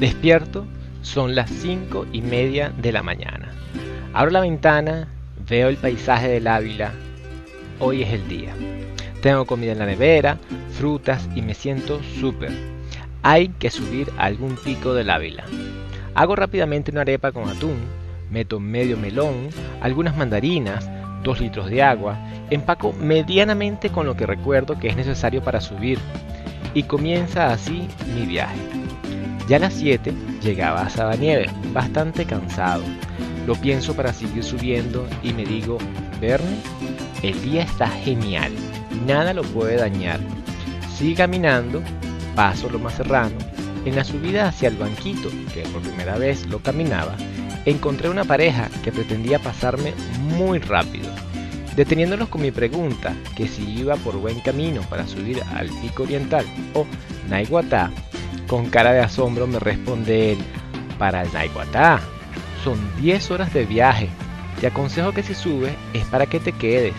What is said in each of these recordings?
Despierto, son las 5:30 de la mañana. Abro la ventana, veo el paisaje del Ávila. Hoy es el día. Tengo comida en la nevera, frutas y me siento súper. Hay que subir a algún pico del Ávila. Hago rápidamente una arepa con atún, meto medio melón, algunas mandarinas, 2 litros de agua, empaco medianamente con lo que recuerdo que es necesario para subir. Y comienza así mi viaje. Ya a las 7 llegaba a Sabanieves, bastante cansado. Lo pienso para seguir subiendo y me digo, Verne, el día está genial, nada lo puede dañar. Sigue caminando, paso Loma Serrano. En la subida hacia el banquito, que por primera vez lo caminaba, encontré una pareja que pretendía pasarme muy rápido. Deteniéndolos con mi pregunta, que si iba por buen camino para subir al Pico Oriental o Naiguatá, con cara de asombro me responde él, para el Naiguatá, son 10 horas de viaje, te aconsejo que si subes es para que te quedes.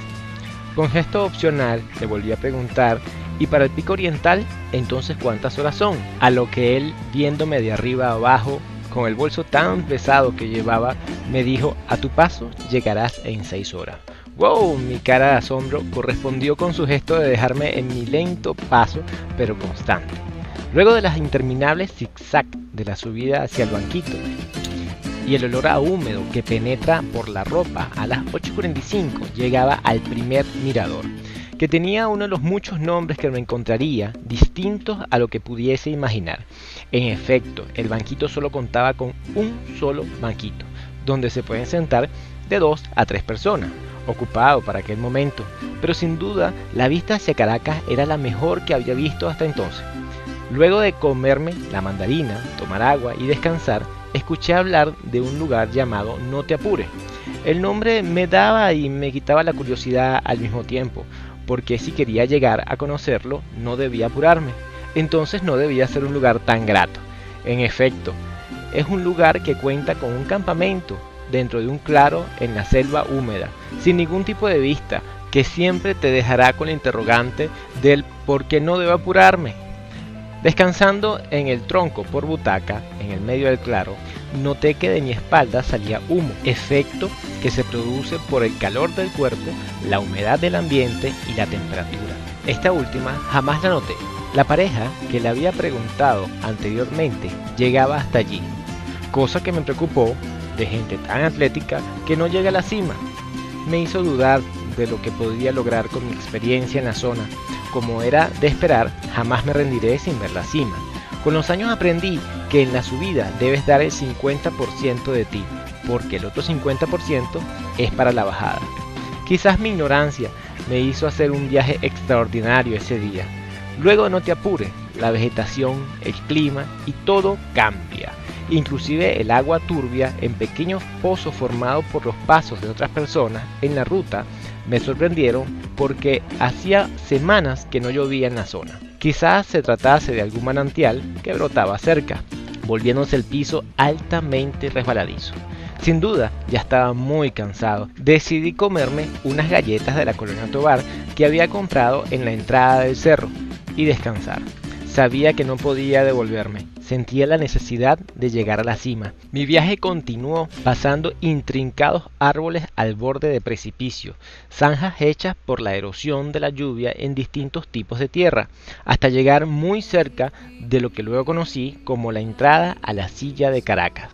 Con gesto opcional le volví a preguntar, y para el Pico Oriental, entonces ¿cuántas horas son? A lo que él, viéndome de arriba a abajo, con el bolso tan pesado que llevaba, me dijo, a tu paso llegarás en 6 horas. ¡Wow! Mi cara de asombro correspondió con su gesto de dejarme en mi lento paso, pero constante. Luego de las interminables zigzag de la subida hacia el banquito y el olor a húmedo que penetra por la ropa, a las 8:45 llegaba al primer mirador, que tenía uno de los muchos nombres que me encontraría, distintos a lo que pudiese imaginar. En efecto, el banquito solo contaba con un solo banquito, donde se pueden sentar de 2 a 3 personas, ocupado para aquel momento, pero sin duda la vista hacia Caracas era la mejor que había visto hasta entonces. Luego de comerme la mandarina, tomar agua y descansar, escuché hablar de un lugar llamado No Te Apures. El nombre me daba y me quitaba la curiosidad al mismo tiempo, porque si quería llegar a conocerlo no debía apurarme, entonces no debía ser un lugar tan grato. En efecto, es un lugar que cuenta con un campamento dentro de un claro en la selva húmeda, sin ningún tipo de vista, que siempre te dejará con la interrogante del por qué no debo apurarme. Descansando en el tronco por butaca, en el medio del claro, noté que de mi espalda salía humo, efecto que se produce por el calor del cuerpo, la humedad del ambiente y la temperatura. Esta última jamás la noté. La pareja que le había preguntado anteriormente llegaba hasta allí, cosa que me preocupó de gente tan atlética que no llega a la cima. Me hizo dudar de lo que podría lograr con mi experiencia en la zona. Como era de esperar, jamás me rendiré sin ver la cima. Con los años aprendí que en la subida debes dar el 50% de ti, porque el otro 50% es para la bajada. Quizás mi ignorancia me hizo hacer un viaje extraordinario ese día. Luego No Te Apures, la vegetación, el clima y todo cambia. Inclusive el agua turbia en pequeños pozos formados por los pasos de otras personas en la ruta me sorprendieron porque hacía semanas que no llovía en la zona. Quizás se tratase de algún manantial que brotaba cerca, volviéndose el piso altamente resbaladizo. Sin duda, ya estaba muy cansado. Decidí comerme unas galletas de la Colonia Tovar que había comprado en la entrada del cerro y descansar. Sabía que no podía devolverme. Sentía la necesidad de llegar a la cima. Mi viaje continuó pasando intrincados árboles al borde de precipicio, zanjas hechas por la erosión de la lluvia en distintos tipos de tierra, hasta llegar muy cerca de lo que luego conocí como la entrada a la Silla de Caracas.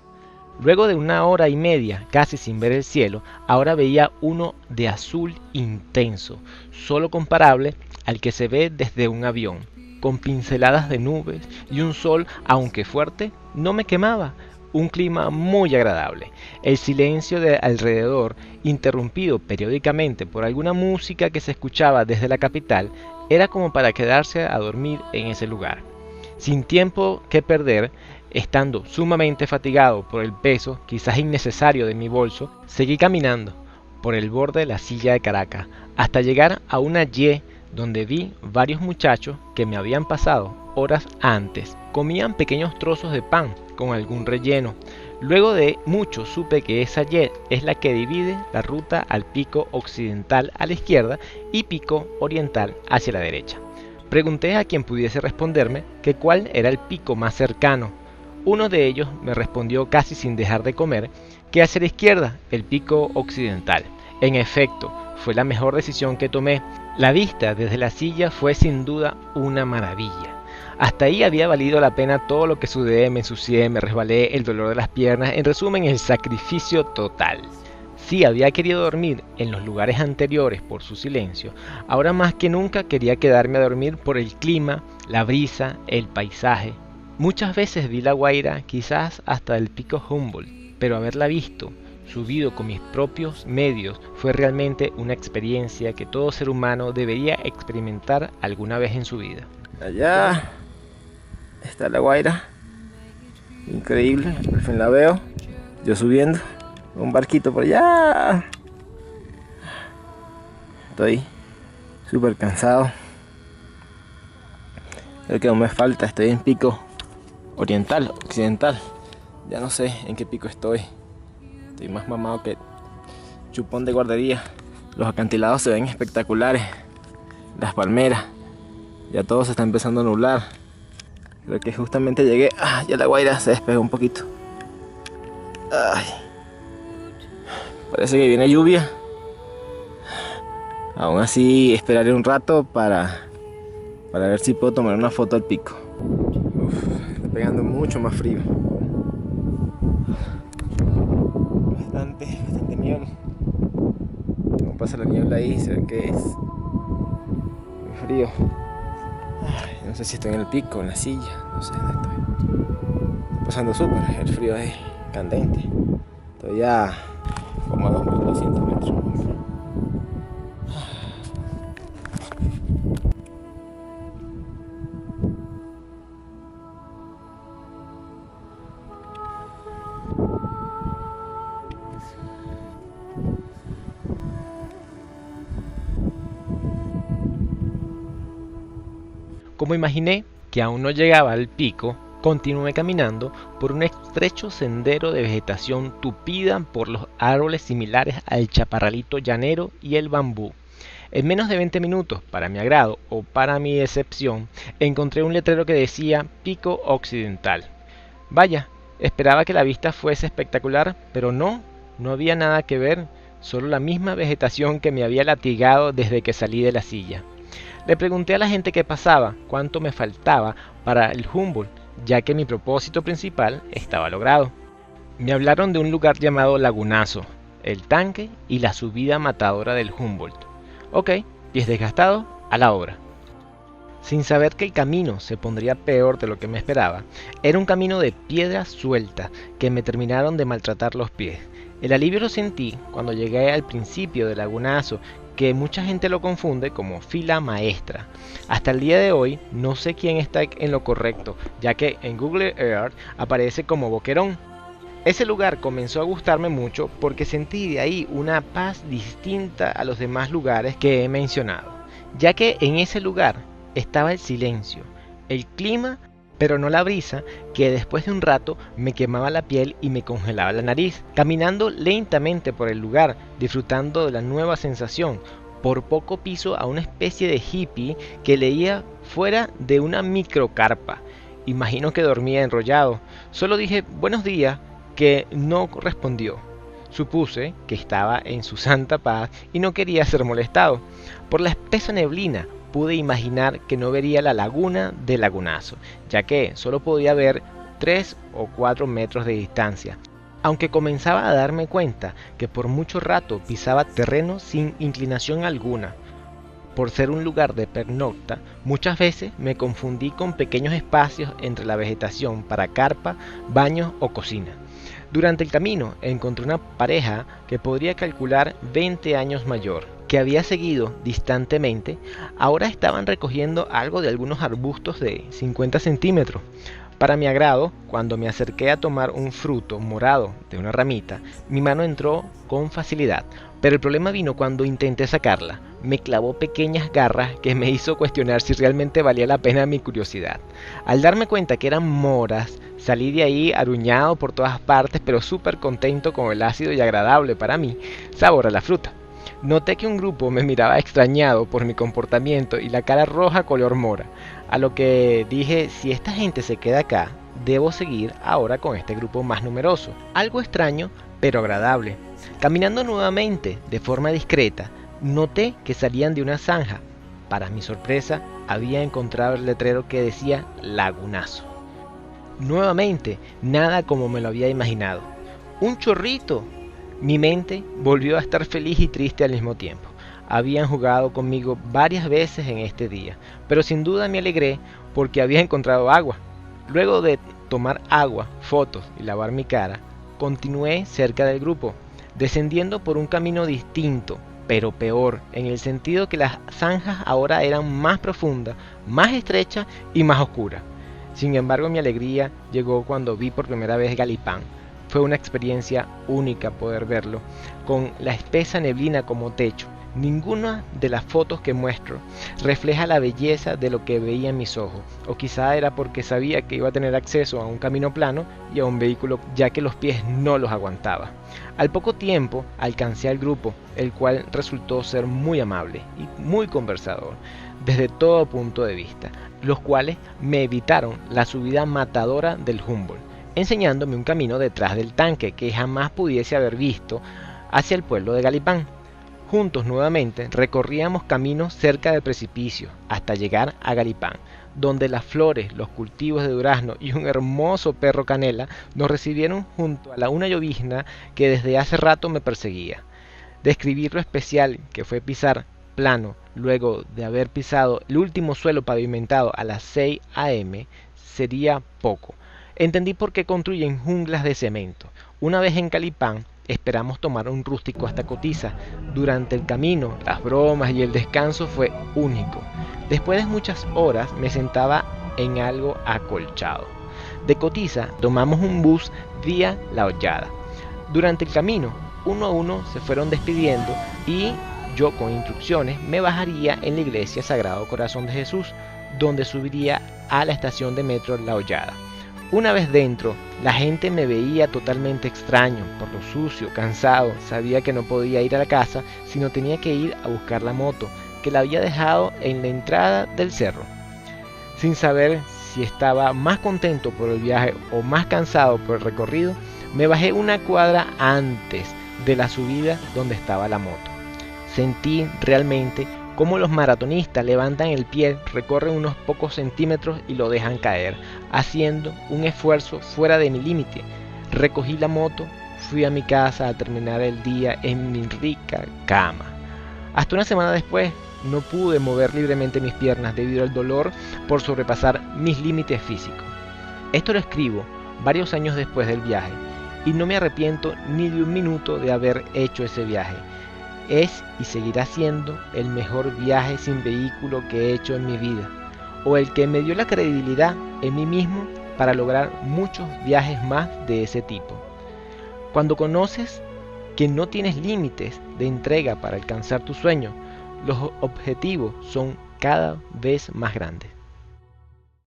Luego de 1 hora y media, casi sin ver el cielo, ahora veía uno de azul intenso, solo comparable al que se ve desde un avión, con pinceladas de nubes y un sol, aunque fuerte, no me quemaba. Un clima muy agradable. El silencio de alrededor, interrumpido periódicamente por alguna música que se escuchaba desde la capital, era como para quedarse a dormir en ese lugar. Sin tiempo que perder, estando sumamente fatigado por el peso, quizás innecesario, de mi bolso, seguí caminando por el borde de la Silla de Caracas, hasta llegar a una Y donde vi varios muchachos que me habían pasado horas antes. Comían pequeños trozos de pan con algún relleno. Luego de mucho supe que esa Y es la que divide la ruta al pico occidental a la izquierda y pico oriental hacia la derecha. Pregunté a quien pudiese responderme que cuál era el pico más cercano. Uno de ellos me respondió casi sin dejar de comer que hacia la izquierda, el pico occidental. En efecto, fue la mejor decisión que tomé. La vista desde la silla fue sin duda una maravilla. Hasta ahí había valido la pena todo lo que sudé, me ensucié, me resbalé, el dolor de las piernas, en resumen, el sacrificio total. Sí, había querido dormir en los lugares anteriores por su silencio, ahora más que nunca quería quedarme a dormir por el clima, la brisa, el paisaje. Muchas veces vi la Guaira, quizás hasta el pico Humboldt, pero haberla visto, subido con mis propios medios, fue realmente una experiencia que todo ser humano debería experimentar alguna vez en su vida. Allá está la Guaira, increíble, al fin la veo, yo subiendo, un barquito por allá. Estoy súper cansado, creo que aún me falta, estoy en pico oriental, occidental, ya no sé en qué pico estoy más mamado que chupón de guardería. Los acantilados se ven espectaculares, las palmeras, ya todo se está empezando a nublar. Creo que justamente llegué, ya la Guaira se despegó un poquito. Ay, parece que viene lluvia. Aún así esperaré un rato para ver si puedo tomar una foto al pico. Está pegando mucho más frío. Bastante niebla. Como pasa la niebla ahí, se ve que es muy frío. No sé si estoy en el pico, en la silla, no sé dónde estoy. Estoy pasando súper, el frío es candente. Estoy ya como a 2200 metros. Como imaginé que aún no llegaba al pico, continué caminando por un estrecho sendero de vegetación tupida por los árboles similares al chaparralito llanero y el bambú. En menos de 20 minutos, para mi agrado o para mi decepción, encontré un letrero que decía Pico Occidental. Vaya, esperaba que la vista fuese espectacular, pero no había nada que ver, solo la misma vegetación que me había latigado desde que salí de la silla. Le pregunté a la gente que pasaba cuánto me faltaba para el Humboldt, ya que mi propósito principal estaba logrado. Me hablaron de un lugar llamado Lagunazo, el tanque y la subida matadora del Humboldt. Ok, pies desgastados, a la obra. Sin saber que el camino se pondría peor de lo que me esperaba, era un camino de piedras sueltas que me terminaron de maltratar los pies. El alivio lo sentí cuando llegué al principio del Lagunazo, que mucha gente lo confunde como fila maestra. Hasta el día de hoy no sé quién está en lo correcto, ya que en Google Earth aparece como Boquerón. Ese lugar comenzó a gustarme mucho porque sentí de ahí una paz distinta a los demás lugares que he mencionado, ya que en ese lugar estaba el silencio, el clima, pero no la brisa, que después de un rato me quemaba la piel y me congelaba la nariz. Caminando lentamente por el lugar, disfrutando de la nueva sensación, por poco piso a una especie de hippie que leía fuera de una microcarpa. Imagino que dormía enrollado. Solo dije buenos días, que no respondió. Supuse que estaba en su santa paz y no quería ser molestado. Por la espesa neblina pude imaginar que no vería la laguna de Lagunazo, ya que solo podía ver 3 o 4 metros de distancia, aunque comenzaba a darme cuenta que por mucho rato pisaba terreno sin inclinación alguna. Por ser un lugar de pernocta, muchas veces me confundí con pequeños espacios entre la vegetación para carpa, baños o cocina. Durante el camino encontré una pareja que podría calcular 20 años mayor, que había seguido distantemente. Ahora estaban recogiendo algo de algunos arbustos de 50 centímetros. Para mi agrado, cuando me acerqué a tomar un fruto morado de una ramita, mi mano entró con facilidad, pero el problema vino cuando intenté sacarla. Me clavó pequeñas garras que me hizo cuestionar si realmente valía la pena mi curiosidad. Al darme cuenta que eran moras, salí de ahí aruñado por todas partes, pero súper contento con el ácido y agradable para mí sabor a la fruta. Noté que un grupo me miraba extrañado por mi comportamiento y la cara roja color mora, a lo que dije, si esta gente se queda acá, debo seguir ahora con este grupo más numeroso. Algo extraño, pero agradable. Caminando nuevamente de forma discreta, noté que salían de una zanja. Para mi sorpresa, había encontrado el letrero que decía Lagunazo. Nuevamente, nada como me lo había imaginado. ¡Un chorrito! Mi mente volvió a estar feliz y triste al mismo tiempo. Habían jugado conmigo varias veces en este día, pero sin duda me alegré porque había encontrado agua. Luego de tomar agua, fotos y lavar mi cara, continué cerca del grupo, descendiendo por un camino distinto, pero peor, en el sentido que las zanjas ahora eran más profundas, más estrechas y más oscuras. Sin embargo, mi alegría llegó cuando vi por primera vez Galipán. Fue una experiencia única poder verlo, con la espesa neblina como techo. Ninguna de las fotos que muestro refleja la belleza de lo que veía en mis ojos, o quizá era porque sabía que iba a tener acceso a un camino plano y a un vehículo, ya que los pies no los aguantaba. Al poco tiempo alcancé al grupo, el cual resultó ser muy amable y muy conversador desde todo punto de vista, los cuales me evitaron la subida matadora del Humboldt, enseñándome un camino detrás del tanque que jamás pudiese haber visto hacia el pueblo de Galipán. Juntos nuevamente recorríamos caminos cerca del precipicio hasta llegar a Galipán, donde las flores, los cultivos de durazno y un hermoso perro canela nos recibieron junto a una llovizna que desde hace rato me perseguía. Describir lo especial que fue pisar plano luego de haber pisado el último suelo pavimentado a las 6 a.m. sería poco. Entendí por qué construyen junglas de cemento. Una vez en Galipán, esperamos tomar un rústico hasta Cotiza. Durante el camino, las bromas y el descanso fue único. Después de muchas horas me sentaba en algo acolchado. De Cotiza tomamos un bus vía La Hollada. Durante el camino, uno a uno se fueron despidiendo y yo con instrucciones me bajaría en la iglesia Sagrado Corazón de Jesús, donde subiría a la estación de metro La Hollada. Una vez dentro, la gente me veía totalmente extraño, por lo sucio, cansado. Sabía que no podía ir a la casa, sino tenía que ir a buscar la moto, que la había dejado en la entrada del cerro. Sin saber si estaba más contento por el viaje o más cansado por el recorrido, me bajé una cuadra antes de la subida donde estaba la moto. Sentí realmente cómo los maratonistas levantan el pie, recorren unos pocos centímetros y lo dejan caer, haciendo un esfuerzo fuera de mi límite. Recogí la moto, fui a mi casa a terminar el día en mi rica cama. Hasta una semana después no pude mover libremente mis piernas debido al dolor por sobrepasar mis límites físicos. Esto lo escribo varios años después del viaje y no me arrepiento ni de un minuto de haber hecho ese viaje. Es y seguirá siendo el mejor viaje sin vehículo que he hecho en mi vida, o el que me dio la credibilidad en mí mismo para lograr muchos viajes más de ese tipo. Cuando conoces que no tienes límites de entrega para alcanzar tu sueño, los objetivos son cada vez más grandes.